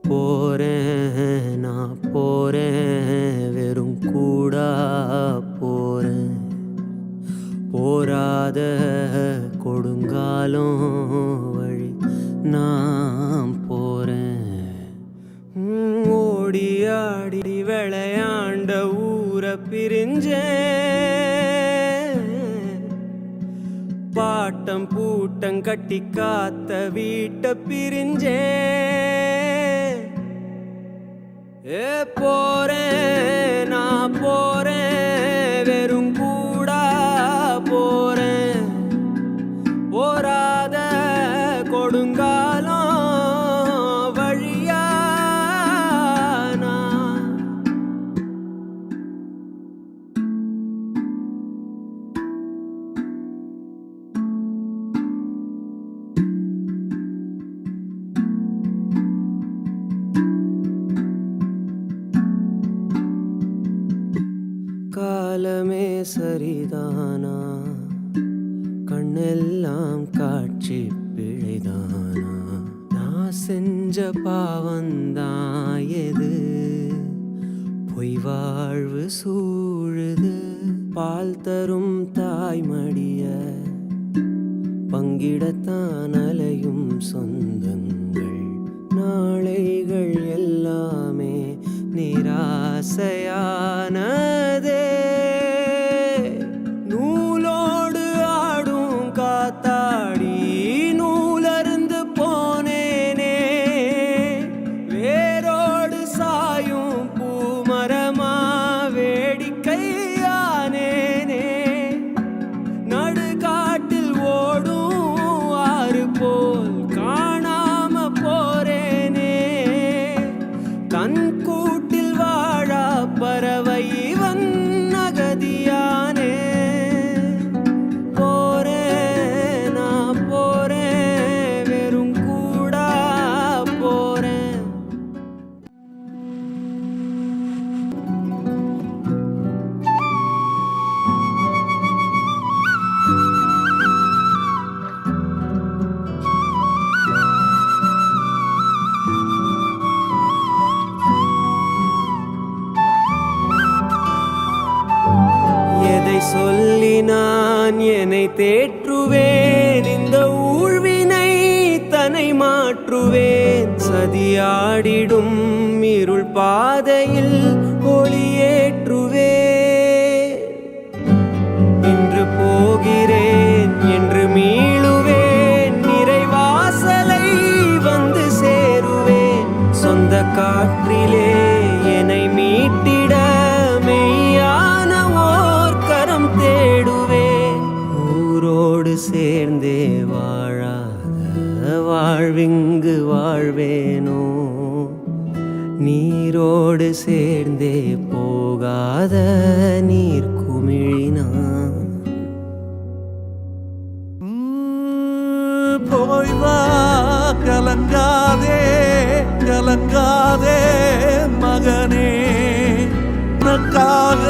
போறேன் நான் போறேன் வெறும் கூடா போறேன் போராத கொடுங்காலம் வழி நான் போறேன் ஓடி ஆடி விளையாண்ட ஊரை பிரிஞ்சேன் பாட்டம் பூட்டம் கட்டி காத்த வீட்டை பிரிஞ்சேன் போறேன் நான் போறேன் வெறும் கூடா போறேன் போராத கொடுங்காலம் வழியா நான் காலமே சரிதானா கண்ணெல்லாம் காட்சி பிழைதானா நான் செஞ்ச பாவந்தான் எது பொய் வாழ்வு சூழுது பால் தரும் தாய்மடிய பங்கிடத்தான் அலையும் சொந்தங்கள் நாளைகள் எல்லாமே நிராசையானதே நூலோடு ஆடும் காத்தாடி நூலருந்து போனேனே வேரோடு சாயும் பூமரமா வேடிக்கையானேனே நடுகாட்டில் ஓடும் ஆறு போல் காணாம போறேனே தன் கூட்டில் வாழா பறவை இவன் அகதியானே போறேன் நான் போறேன் வெறும் கூடா போறேன் எதை சொல்லி நான் என்னை தேற்றுவேன் இந்த ஊழ்வினை தன்னை மாற்றுவேன் சதியாடிடும் இருள் பாதையில் ஒளியேற்றுவேன் இன்று போகிறேன் என்று மீளுவேன் நிறைவாசலை வந்து சேருவேன் சொந்த காற்றிலே என்னை மீட்டிட மெய்யான ஓர் கரம் தேடுவேன் ஊரோடு சேர்ந்தே வாழாத வாழ்விங்கு வாழ்வேனோ நீரோடு சேர்ந்தே போகாத நீர் குமிழினான் போய் வா கலங்காதே கலங்காதே மகனே உனக்காக